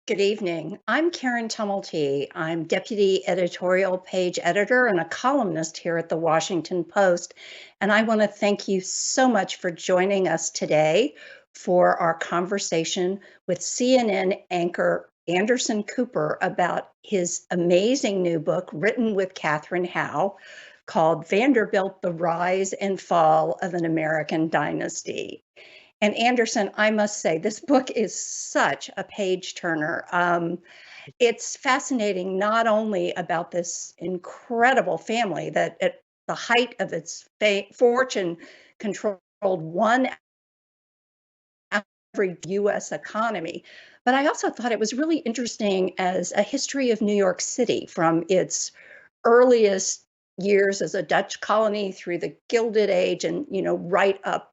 Good evening. I'm Karen Tumulty. I'm deputy editorial page editor and a columnist here at the Washington Post. And I want to thank you so much for joining us today for our conversation with CNN anchor Anderson Cooper about his amazing new book, written with Catherine Howe, called Vanderbilt: The Rise and Fall of an American Dynasty. And Anderson, I must say, this book is such a page turner. It's fascinating not only about this incredible family that at the height of its fortune controlled one every US economy, but I also thought it was really interesting as a history of New York City from its earliest years as a Dutch colony through the Gilded Age and, right up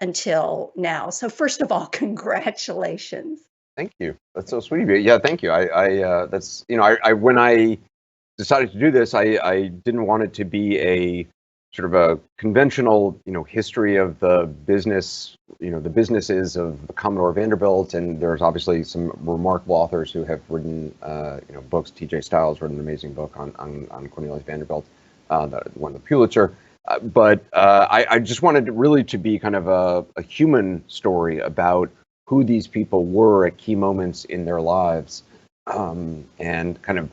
until now. So first of all, congratulations. Thank you. That's so sweet of you. Yeah, thank you. That's, when I decided to do this, I didn't want it to be a sort of a conventional, history of the business, the businesses of the Commodore Vanderbilt. And there's obviously some remarkable authors who have written, books. T.J. Stiles wrote an amazing book on Cornelius Vanderbilt, that won the Pulitzer. I just wanted it really to be kind of a human story about who these people were at key moments in their lives, and kind of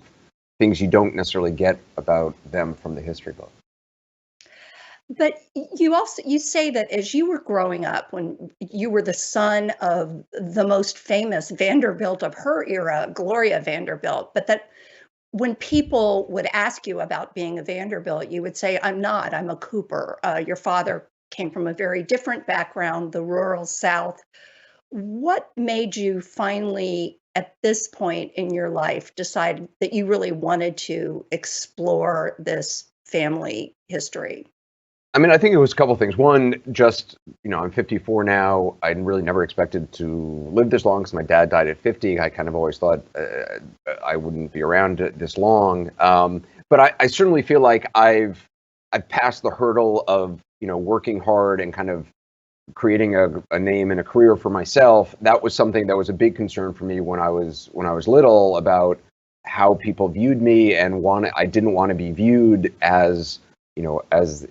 things you don't necessarily get about them from the history book. But you say that as you were growing up, when you were the son of the most famous Vanderbilt of her era, Gloria Vanderbilt, but that when people would ask you about being a Vanderbilt, you would say, I'm not, I'm a Cooper. Your father came from a very different background, the rural South. What made you finally, at this point in your life, decide that you really wanted to explore this family history? I mean, I think it was a couple of things. One, just, I'm 54 now. I really never expected to live this long because my dad died at 50. I kind of always thought I wouldn't be around this long. But I certainly feel like I've passed the hurdle of, working hard and kind of creating a name and a career for myself. That was something that was a big concern for me when I was little, about how people viewed me, and I didn't want to be viewed as as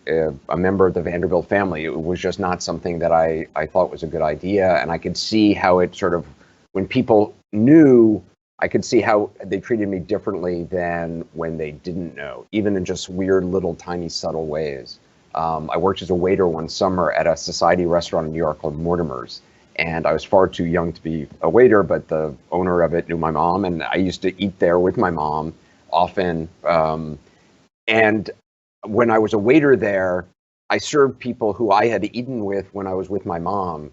a member of the Vanderbilt family. It was just not something that I thought was a good idea. And I could see how it sort of, when people knew, I could see how they treated me differently than when they didn't know, even in just weird little tiny subtle ways. I worked as a waiter one summer at a society restaurant in New York called Mortimer's. And I was far too young to be a waiter, but the owner of it knew my mom, and I used to eat there with my mom often. And when I was a waiter there, I served people who I had eaten with when I was with my mom,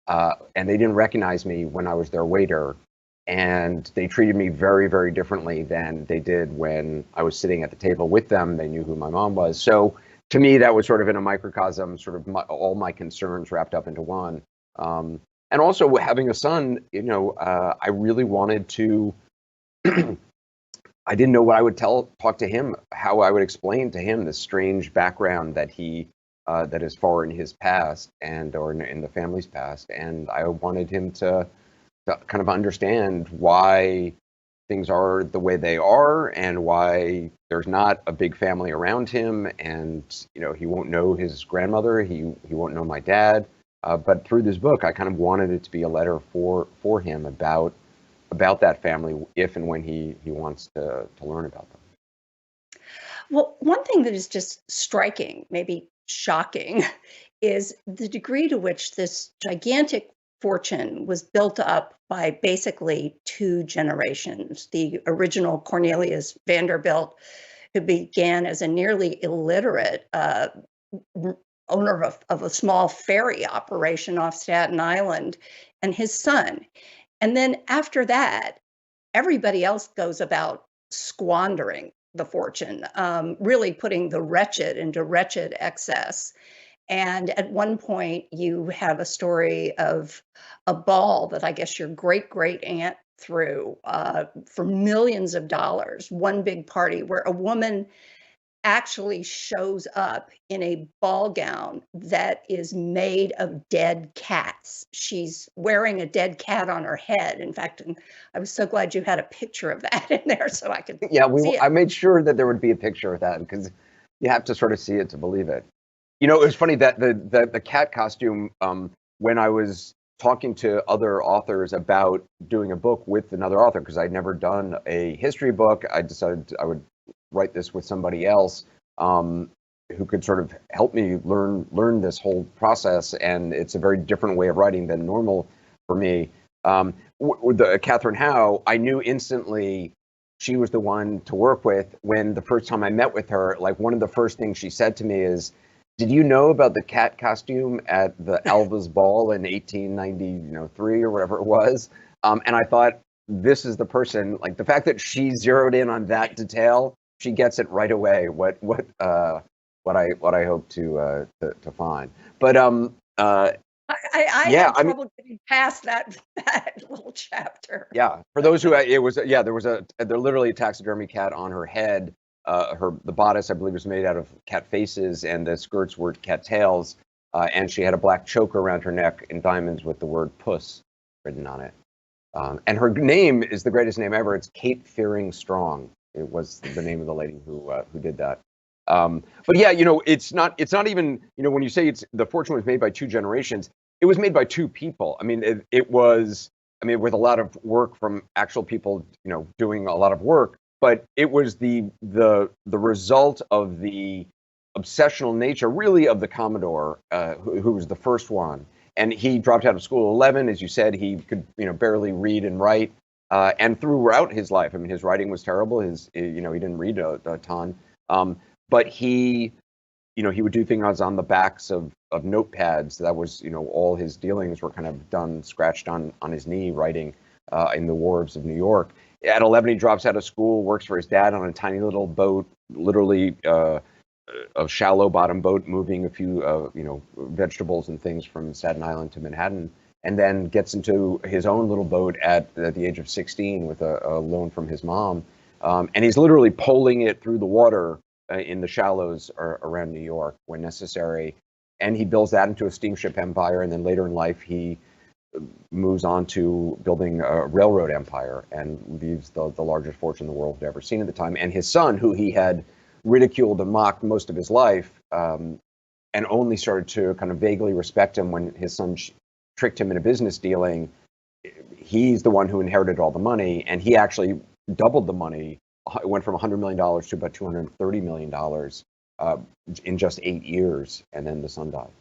and they didn't recognize me when I was their waiter. And they treated me very, very differently than they did when I was sitting at the table with them. They knew who my mom was. So to me, that was sort of in a microcosm, sort of all my concerns wrapped up into one. And also having a son, I really wanted to I didn't know what I would talk to him, how I would explain to him this strange background that that is far in his past or in the family's past. And I wanted him to kind of understand why things are the way they are, and why there's not a big family around him. And, he won't know his grandmother. He won't know my dad. But through this book, I kind of wanted it to be a letter for him about that family, if and when he wants to learn about them. Well, one thing that is just striking, maybe shocking, is the degree to which this gigantic fortune was built up by basically two generations. The original Cornelius Vanderbilt, who began as a nearly illiterate owner of a small ferry operation off Staten Island, and his son. And then after that, everybody else goes about squandering the fortune, really putting the wretched into wretched excess. And at one point, you have a story of a ball that I guess your great great aunt threw for millions of dollars, one big party where a woman actually shows up in a ball gown that is made of dead cats. She's wearing a dead cat on her head. In fact, and I was so glad you had a picture of that in there so I could Yeah, see it. I made sure that there would be a picture of that because you have to sort of see it to believe it. You know, it was funny that the cat costume, when I was talking to other authors about doing a book with another author, because I'd never done a history book, I decided I would write this with somebody else, who could sort of help me learn this whole process. And it's a very different way of writing than normal for me. With the Catherine Howe, I knew instantly she was the one to work with. When the first time I met with her, like one of the first things she said to me is, "Did you know about the cat costume at the Alva's ball in 1893 or whatever it was?" And I thought, this is the person. Like the fact that she zeroed in on that detail, she gets it right away. What I hope to find. But I yeah, had I mean, trouble getting past that little chapter. yeah. For those who it was, yeah, there was there literally a taxidermy cat on her head. The bodice, I believe, was made out of cat faces, and the skirts were cat tails. And she had a black choker around her neck in diamonds with the word "puss" written on it. And her name is the greatest name ever. It's Kate Fearing Strong. It was the name of the lady who did that. But yeah, you know, it's not even, you know, when you say the fortune was made by two generations, it was made by two people. I mean, it was, I mean, with a lot of work from actual people, you know, doing a lot of work, but it was the result of the obsessional nature, really, of the Commodore, who was the first one. And he dropped out of school at 11, as you said. He could, you know, barely read and write. And throughout his life, I mean, his writing was terrible. You know, he didn't read a ton. But he, you know, he would do things on the backs of notepads. That was, you know, all his dealings were kind of done, scratched on his knee, writing in the wharves of New York. At 11, he drops out of school, works for his dad on a tiny little boat, literally a shallow bottom boat, moving a few, you know, vegetables and things from Staten Island to Manhattan, and then gets into his own little boat at the age of 16 with a loan from his mom. And he's literally poling it through the water in the shallows around New York when necessary. And he builds that into a steamship empire. And then later in life, he moves on to building a railroad empire and leaves the largest fortune the world had ever seen at the time. And his son, who he had ridiculed and mocked most of his life, and only started to kind of vaguely respect him when his son tricked him in a business dealing, he's the one who inherited all the money. And he actually doubled the money. It went from $100 million to about $230 million in just 8 years, and then the son died.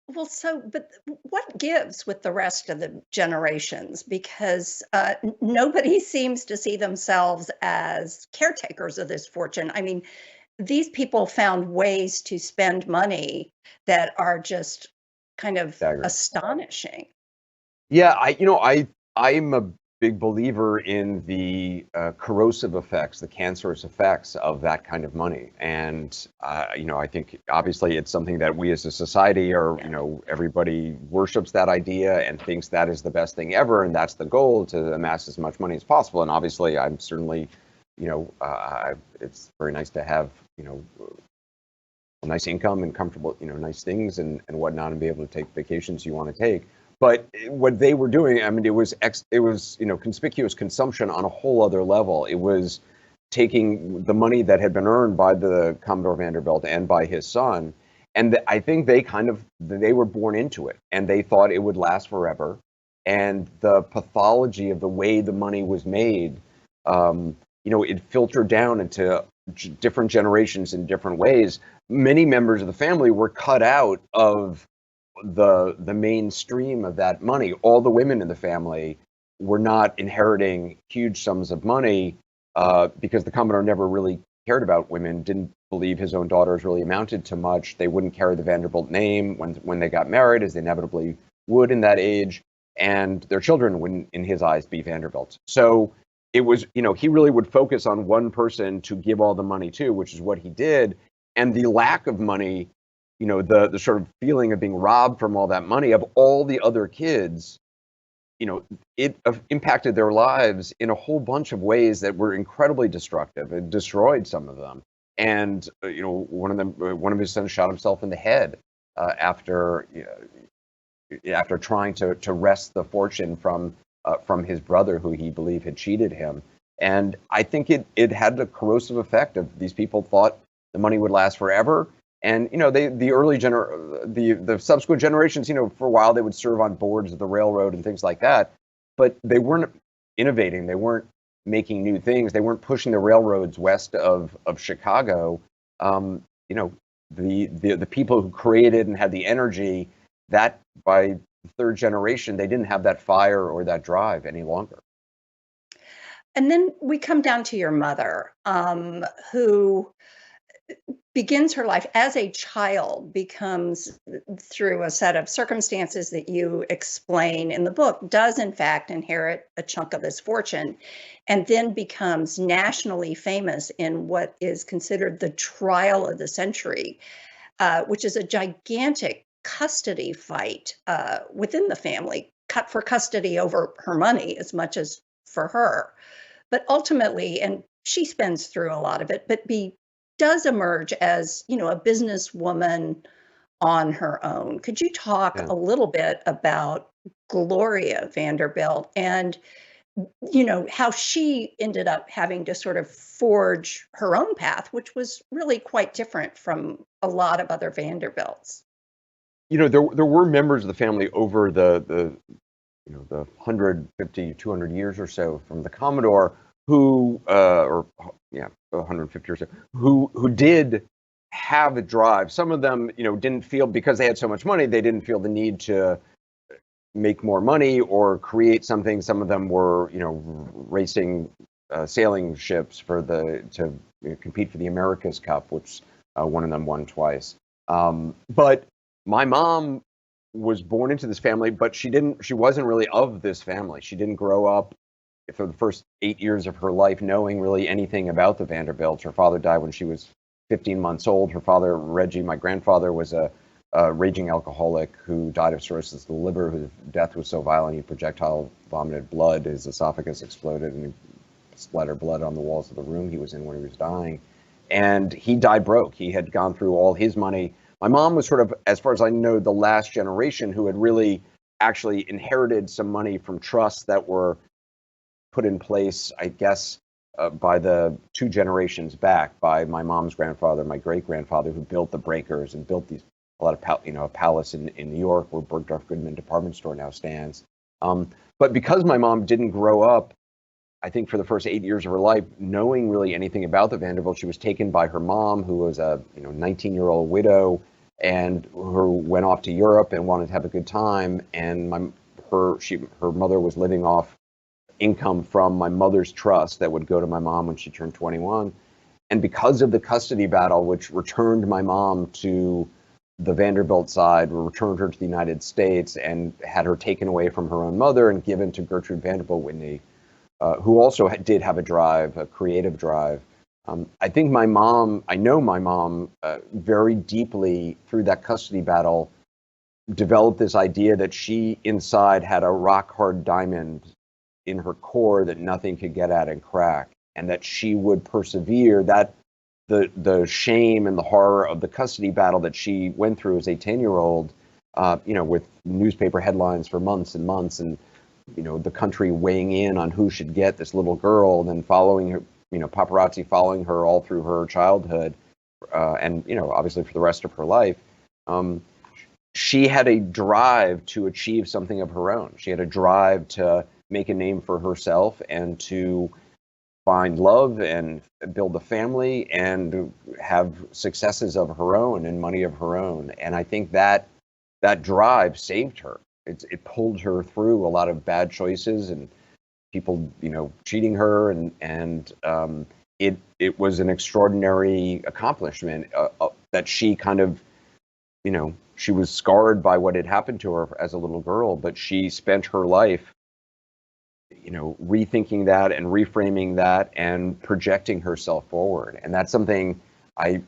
Well, but what gives with the rest of the generations? Because nobody seems to see themselves as caretakers of this fortune. I mean, these people found ways to spend money that are just kind of Staggering. astonishing. Yeah, I'm a big believer in the corrosive effects, the cancerous effects of that kind of money. And you know, I think obviously it's something that we as a society are, you know, everybody worships that idea and thinks that is the best thing ever, and that's the goal, to amass as much money as possible. And obviously, I'm certainly, you know, it's very nice to have, you know, a nice income and comfortable, you know, nice things and whatnot, and be able to take vacations you want to take. But what they were doing, I mean, it was you know, conspicuous consumption on a whole other level. It was taking the money that had been earned by the Commodore Vanderbilt and by his son, and I think they were born into it, and they thought it would last forever. And the pathology of the way the money was made, you know, it filtered down into different generations in different ways. Many members of the family were cut out of the mainstream of that money. All the women in the family were not inheriting huge sums of money because the Commodore never really cared about women, didn't believe his own daughters really amounted to much. They wouldn't carry the Vanderbilt name when they got married, as they inevitably would in that age, and their children wouldn't, in his eyes, be Vanderbilts. So it was, you know, he really would focus on one person to give all the money to, which is what he did. And the lack of money, you know, the sort of feeling of being robbed from all that money of all the other kids, you know, it impacted their lives in a whole bunch of ways that were incredibly destructive. It destroyed some of them. And one of his sons shot himself in the head after after trying to wrest the fortune from his brother, who he believed had cheated him. And I think it had a corrosive effect of these people thought the money would last forever. And the subsequent generations, for a while they would serve on boards of the railroad and things like that, but they weren't innovating. They weren't making new things. They weren't pushing the railroads west of Chicago. The people who created and had the energy, that by the third generation, they didn't have that fire or that drive any longer. And then we come down to your mother, who begins her life as a child, becomes, through a set of circumstances that you explain in the book, does in fact inherit a chunk of his fortune, and then becomes nationally famous in what is considered the trial of the century, which is a gigantic custody fight within the family, cut for custody over her money as much as for her. But ultimately, and she spends through a lot of it, but does emerge as, a businesswoman on her own. Could you talk Yeah. a little bit about Gloria Vanderbilt and, how she ended up having to sort of forge her own path, which was really quite different from a lot of other Vanderbilts? There were members of the family over the 150, 200 years or so from the Commodore who, or yeah, 150 or so, who did have a drive. Some of them, didn't feel, because they had so much money, they didn't feel the need to make more money or create something. Some of them were, racing sailing ships to compete for the America's Cup, which one of them won twice. But my mom was born into this family, but she wasn't really of this family. She didn't grow up for the first 8 years of her life knowing really anything about the Vanderbilts. Her father died when she was 15 months old. Her father, Reggie, my grandfather, was a raging alcoholic who died of cirrhosis of the liver, whose death was so violent he projectile vomited blood. His esophagus exploded and he splattered blood on the walls of the room he was in when he was dying. And he died broke. He had gone through all his money. My mom was sort of, as far as I know, the last generation who had really actually inherited some money from trusts that were put in place, I guess, by the two generations back, by my mom's grandfather, my great grandfather, who built the breakers and built a lot of a palace in New York where Bergdorf Goodman department store now stands. But because my mom didn't grow up, I think for the first 8 years of her life, knowing really anything about the Vanderbilt, she was taken by her mom, who was a 19-year-old widow, and who went off to Europe and wanted to have a good time. And her mother was living off income from my mother's trust that would go to my mom when she turned 21. And because of the custody battle, which returned my mom to the Vanderbilt side, returned her to the United States, and had her taken away from her own mother and given to Gertrude Vanderbilt Whitney, who also did have a creative drive. I think I know my mom very deeply through that custody battle, developed this idea that she inside had a rock hard diamond in her core that nothing could get at and crack, and that she would persevere. That the shame and the horror of the custody battle that she went through as a 10-year-old, with newspaper headlines for months and months, and the country weighing in on who should get this little girl, and then following her, paparazzi following her all through her childhood, and obviously for the rest of her life. She had a drive to achieve something of her own. She had a drive to make a name for herself and to find love and build a family and have successes of her own and money of her own. And I think that drive saved her. It pulled her through a lot of bad choices and people, cheating her, and it was an extraordinary accomplishment that she kind of, she was scarred by what had happened to her as a little girl, but she spent her life, rethinking that and reframing that and projecting herself forward. And that's something I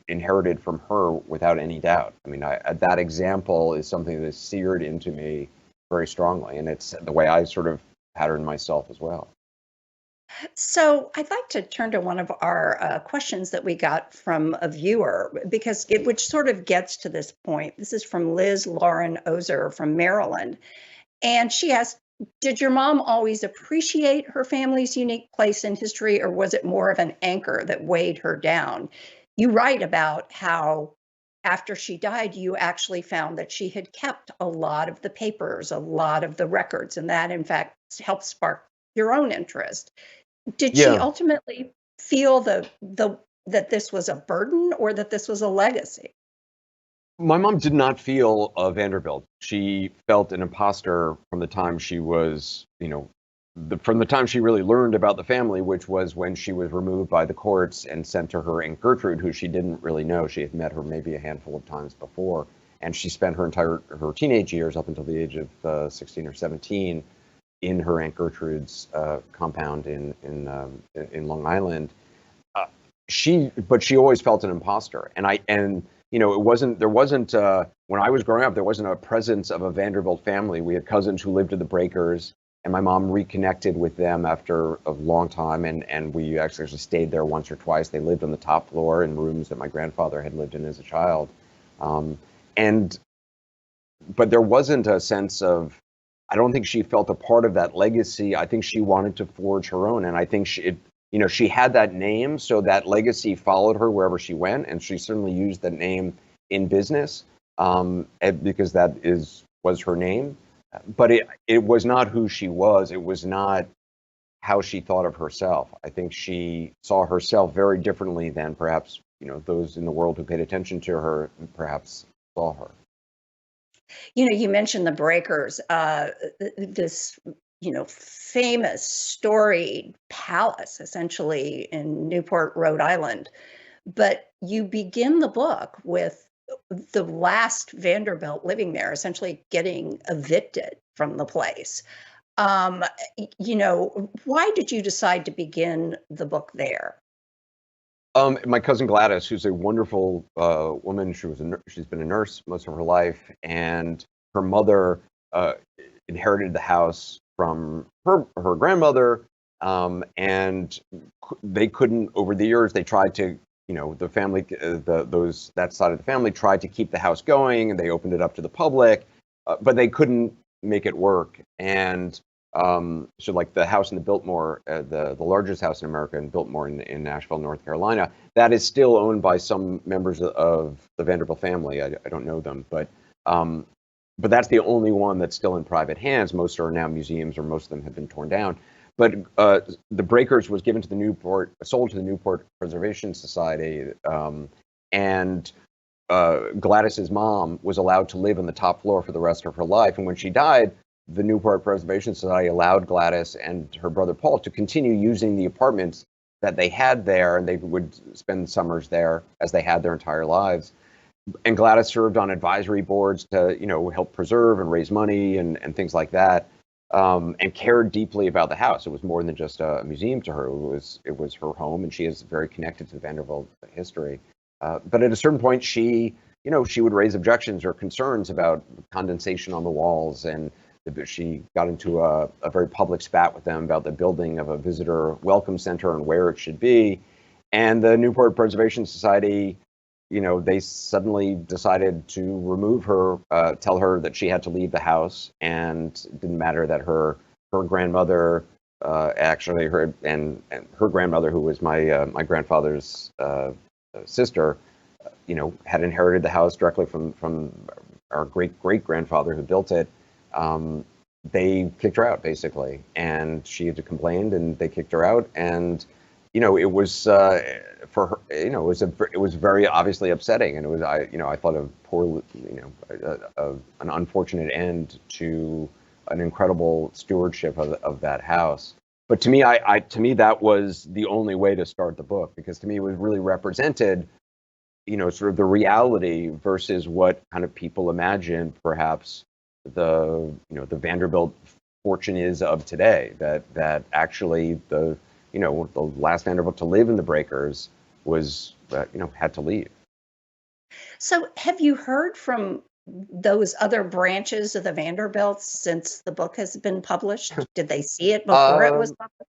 inherited from her without any doubt. I mean, that example is something that's seared into me very strongly, and it's the way I sort of pattern myself as well. So I'd like to turn to one of our questions that we got from a viewer because which sort of gets to this point. This is from Liz Lauren Ozer from Maryland. And she asked, did your mom always appreciate her family's unique place in history, or was it more of an anchor that weighed her down? You write about how after she died, you actually found that she had kept a lot of the papers, a lot of the records, and that in fact helped spark your own interest. Did she Yeah. ultimately feel the that this was a burden or that this was a legacy? My mom did not feel a Vanderbilt. She felt an imposter from the time she was, from the time she really learned about the family, which was when she was removed by the courts and sent to her Aunt Gertrude, who she didn't really know. She had met her maybe a handful of times before, and she spent her teenage years up until the age of 16 or 17 in her Aunt Gertrude's compound in Long Island. uh, but she always felt an imposter, and it wasn't there wasn't when I was growing up, there wasn't a presence of a Vanderbilt family. We had cousins who lived in the Breakers, and my mom reconnected with them after a long time, and we actually stayed there once or twice. They lived on the top floor in rooms that my grandfather had lived in as a child, um, and but there wasn't a sense of, I don't think she felt a part of that legacy. I think she wanted to forge her own, and I think she had that name, so that legacy followed her wherever she went, and she certainly used that name in business, because was her name. But it was not who she was. It was not how she thought of herself. I think she saw herself very differently than perhaps those in the world who paid attention to her perhaps saw her. You mentioned the Breakers, this, famous storied palace essentially in Newport, Rhode Island. But you begin the book with the last Vanderbilt living there, essentially getting evicted from the place. Um, why did you decide to begin the book there? My cousin Gladys, who's a wonderful woman, she's been a nurse most of her life, and her mother uh, inherited the house from her grandmother, and they couldn't. Over the years, they tried to, the family, that side of the family tried to keep the house going, and they opened it up to the public, but they couldn't make it work. And so like the house in the Biltmore, the largest house in America in Biltmore in Nashville, North Carolina, that is still owned by some members of the Vanderbilt family. I don't know them, but that's the only one that's still in private hands. Most are now museums, or most of them have been torn down. But the Breakers was given to sold to the Newport Preservation Society, and Gladys's mom was allowed to live on the top floor for the rest of her life. And when she died, the Newport Preservation Society allowed Gladys and her brother Paul to continue using the apartments that they had there, and they would spend summers there as they had their entire lives. And Gladys served on advisory boards to, help preserve and raise money and things like that, and cared deeply about the house. It was more than just a museum to her. It was her home, and she is very connected to the Vanderbilt history. But at a certain point, she would raise objections or concerns about condensation on the walls, and she got into a very public spat with them about the building of a visitor welcome center and where it should be. And the Newport Preservation Society, they suddenly decided to remove her, tell her that she had to leave the house, and it didn't matter that her grandmother, actually and her grandmother, who was my grandfather's sister, had inherited the house directly from our great grandfather who built it. They kicked her out basically, and she had complained, and they kicked her out. And it was for her, it was very obviously upsetting, and I thought a poor, an unfortunate end to an incredible stewardship of that house. But to me, to me that was the only way to start the book, because to me it was really represented, sort of the reality versus what kind of people imagine perhaps the Vanderbilt fortune is of today. That actually the last Vanderbilt to live in the Breakers was had to leave. So, have you heard from those other branches of the Vanderbilts since the book has been published? Did they see it before it was Um, published?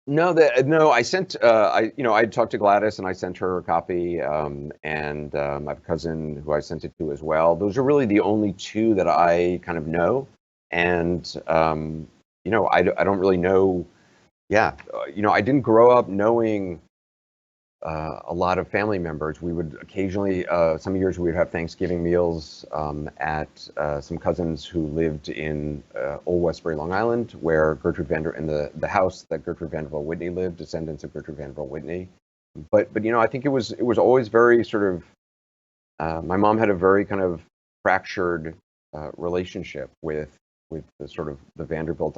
No, I sent, I talked to Gladys and I sent her a copy, and I have a cousin who I sent it to as well. Those are really the only two that I kind of know, and I don't really know. Yeah, I didn't grow up knowing a lot of family members. We would occasionally, some years we would have Thanksgiving meals at some cousins who lived in Old Westbury, Long Island, where in the house that Gertrude Vanderbilt Whitney lived, descendants of Gertrude Vanderbilt Whitney. But I think it was always very sort of. My mom had a very kind of fractured relationship with the sort of the Vanderbilt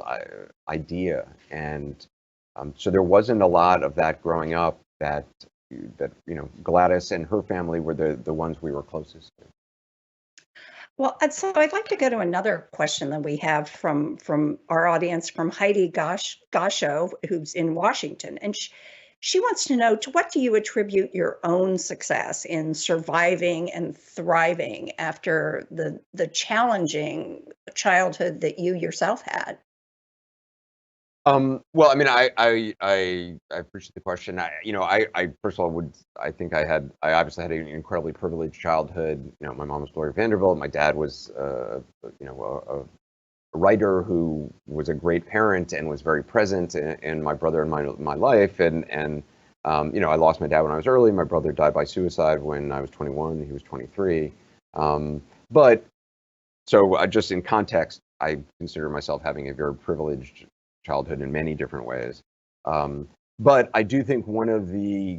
idea, and so there wasn't a lot of that growing up that Gladys and her family were the ones we were closest to. Well, so I'd like to go to another question that we have from our audience, from Heidi Gasho, who's in Washington, and she wants to know, to what do you attribute your own success in surviving and thriving after the challenging childhood that you yourself had? Well, I mean, I appreciate the question. I first of all I obviously had an incredibly privileged childhood. My mom was Gloria Vanderbilt. My dad was, a writer who was a great parent and was very present in my brother and my life. And I lost my dad when I was early. My brother died by suicide when I was 21. He was 23. But so just in context, I consider myself having a very privileged childhood in many different ways. But I do think one of the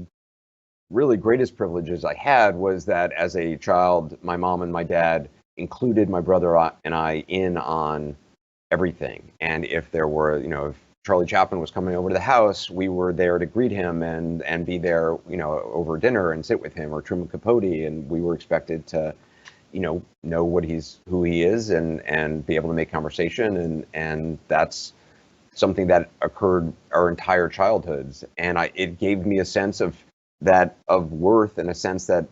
really greatest privileges I had was that as a child, my mom and my dad included my brother and I in on everything. And if there were, if Charlie Chaplin was coming over to the house, we were there to greet him and be there, over dinner and sit with him, or Truman Capote, and we were expected to, know who he is and be able to make conversation, and that's something that occurred our entire childhoods, and it gave me a sense of worth, and a sense that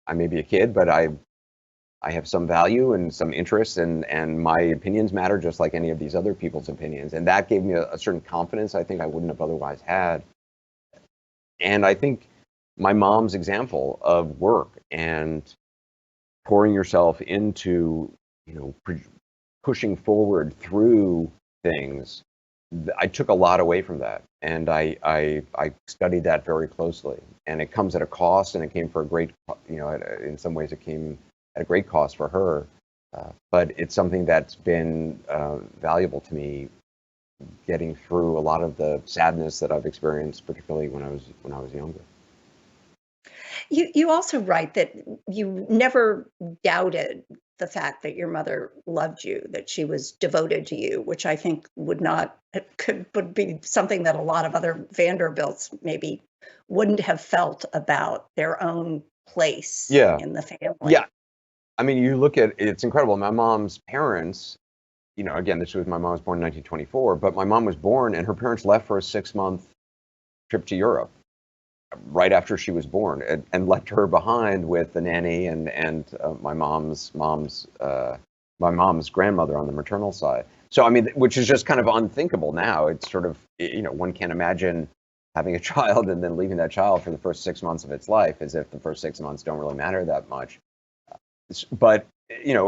I may be a kid, but I have some value and some interest, and my opinions matter just like any of these other people's opinions, and that gave me a certain confidence I think I wouldn't have otherwise had. And I think my mom's example of work and pouring yourself into pushing forward through things, I took a lot away from that, and I studied that very closely. And it comes at a cost, and it came for a great, in some ways it came at a great cost for her, but it's something that's been valuable to me, getting through a lot of the sadness that I've experienced, particularly when I was younger. You also write that you never doubted the fact that your mother loved you, that she was devoted to you, which I think would be something that a lot of other Vanderbilts maybe wouldn't have felt about their own place Yeah, in the family. yeah. I mean, you look at it's incredible. My mom's parents, again, my mom was born in 1924, but my mom was born and her parents left for a 6-month trip to Europe right after she was born, and left her behind with the nanny and my mom's grandmother on the maternal side. So I mean, which is just kind of unthinkable now. It's sort of, one can't imagine having a child and then leaving that child for the first 6 months of its life, as if the first 6 months don't really matter that much. But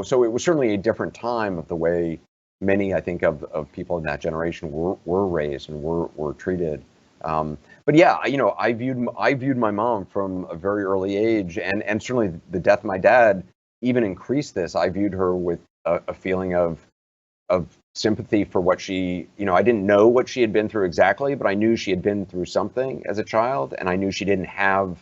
so it was certainly a different time of the way many, I think, of people in that generation were raised and were treated. But yeah, I viewed my mom from a very early age, and certainly the death of my dad even increased this. I viewed her with a feeling of sympathy for what I didn't know what she had been through exactly, but I knew she had been through something as a child, and I knew she didn't have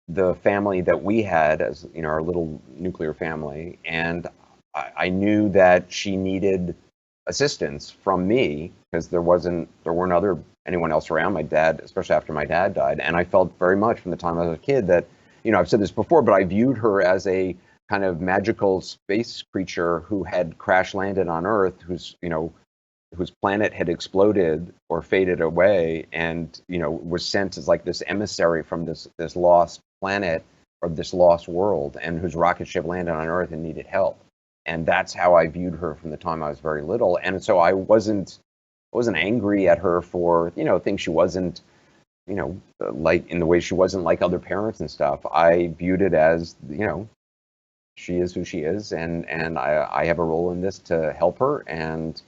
the family that we had as, our little nuclear family, and I knew that she needed assistance from me, because there weren't anyone else around my dad, especially after my dad died. And I felt very much from the time I was a kid that, I've said this before, but I viewed her as a kind of magical space creature who had crash landed on Earth, whose planet had exploded or faded away, and was sent as like this emissary from this lost planet, or this lost world, and whose rocket ship landed on Earth and needed help. And that's how I viewed her from the time I was very little. And so I wasn't wasn't angry at her for, things she wasn't, like in the way she wasn't like other parents and stuff. I viewed it as, she is who she is, and I have a role in this to help her. And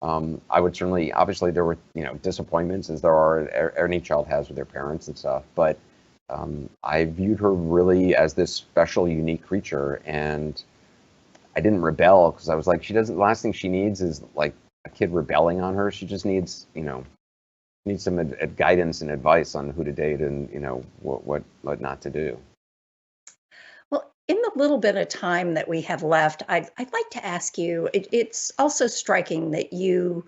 I would certainly, obviously, there were disappointments as there are any child has with their parents and stuff. But I viewed her really as this special, unique creature, and I didn't rebel because I was like, she doesn't. The last thing she needs is like a kid rebelling on her. She just needs, needs some guidance and advice on who to date and what not to do. Well, in the little bit of time that we have left, I'd like to ask you, it's also striking that you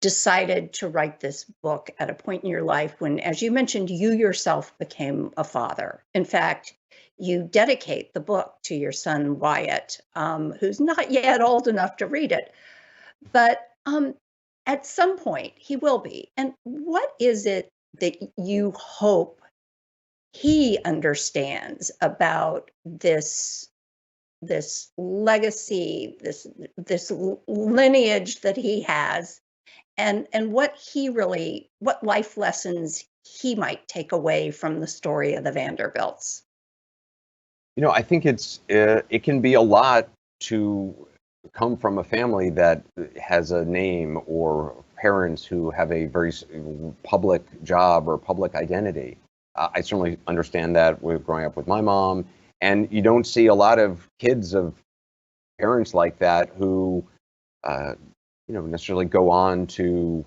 decided to write this book at a point in your life when, as you mentioned, you yourself became a father. In fact, you dedicate the book to your son, Wyatt, who's not yet old enough to read it, but at some point he will be. And what is it that you hope he understands about this legacy, this lineage that he has, and what life lessons he might take away from the story of the Vanderbilts? I think it can be a lot to come from a family that has a name or parents who have a very public job or public identity. I certainly understand that with growing up with my mom, and you don't see a lot of kids of parents like that who, necessarily go on to.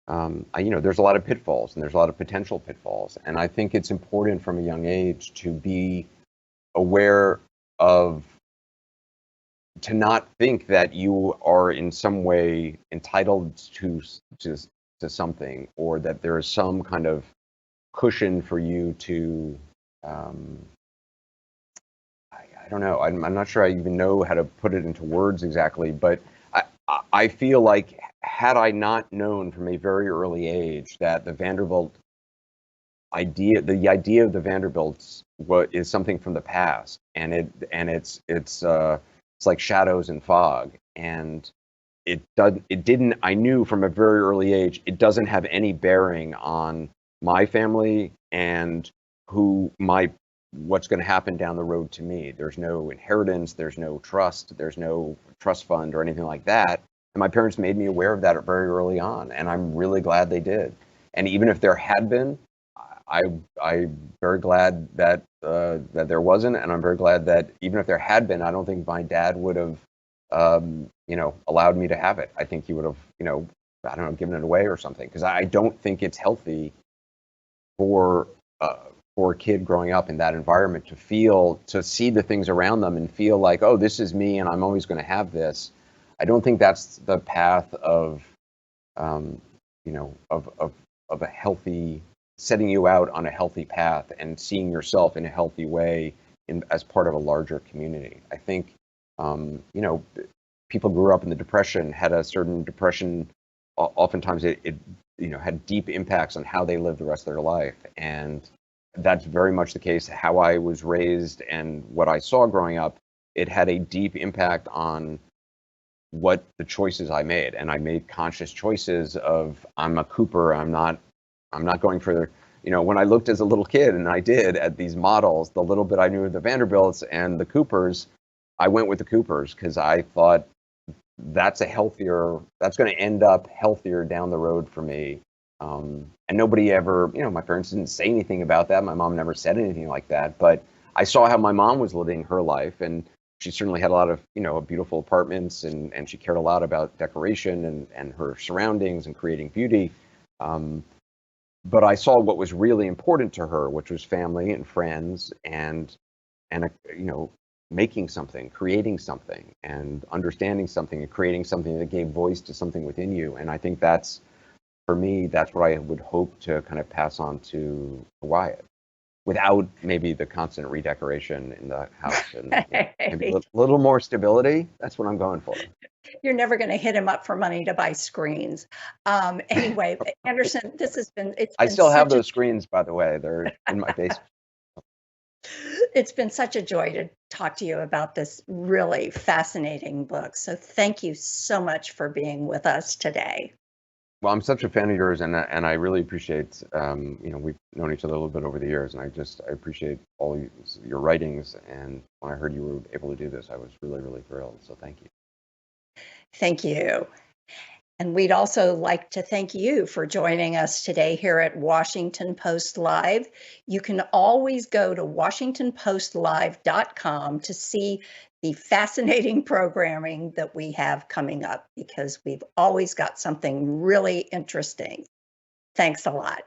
There's a lot of pitfalls and there's a lot of potential pitfalls, and I think it's important from a young age to be aware of, to not think that you are in some way entitled to something, or that there is some kind of cushion for you to I don't know. I'm not sure I even know how to put it into words exactly, but I feel like had I not known from a very early age that the idea of the Vanderbilts is something from the past, and it's like shadows and fog, and it didn't. I knew from a very early age it doesn't have any bearing on my family and what's going to happen down the road to me. There's no inheritance, there's no trust, there's no trust fund or anything like that. And my parents made me aware of that very early on, and I'm really glad they did. And even if there had been, I'm very glad that that there wasn't, and I'm very glad that even if there had been, I don't think my dad would have, allowed me to have it. I think he would have, I don't know, given it away or something, because I don't think it's healthy for a kid growing up in that environment to see the things around them and feel like, oh, this is me and I'm always going to have this. I don't think that's the path of a healthy, setting you out on a healthy path and seeing yourself in a healthy way as part of a larger community. I think people grew up in the Depression, had a certain depression. Oftentimes it had deep impacts on how they lived the rest of their life, and that's very much the case. How I was raised and what I saw growing up, it had a deep impact on what the choices I made, and I made conscious choices of, I'm a Cooper. I'm not going for, when I looked as a little kid, and I did, at these models, the little bit I knew of the Vanderbilts and the Coopers, I went with the Coopers because I thought that's going to end up healthier down the road for me. And nobody ever, my parents didn't say anything about that. My mom never said anything like that, but I saw how my mom was living her life, and she certainly had a lot of, beautiful apartments, and she cared a lot about decoration and her surroundings and creating beauty. But I saw what was really important to her, which was family and friends, and making something, creating something, and understanding something, and creating something that gave voice to something within you. And I think for me, that's what I would hope to kind of pass on to Wyatt, without maybe the constant redecoration in the house, and maybe a little more stability. That's what I'm going for. You're never going to hit him up for money to buy screens. Anyway, Anderson, I still have those screens, by the way. They're in my basement. It's been such a joy to talk to you about this really fascinating book. So thank you so much for being with us today. Well, I'm such a fan of yours, and I really appreciate, we've known each other a little bit over the years, and I appreciate all your writings. And when I heard you were able to do this, I was really, really thrilled. So thank you. Thank you. And we'd also like to thank you for joining us today here at Washington Post Live. You can always go to WashingtonPostLive.com to see the fascinating programming that we have coming up, because we've always got something really interesting. Thanks a lot.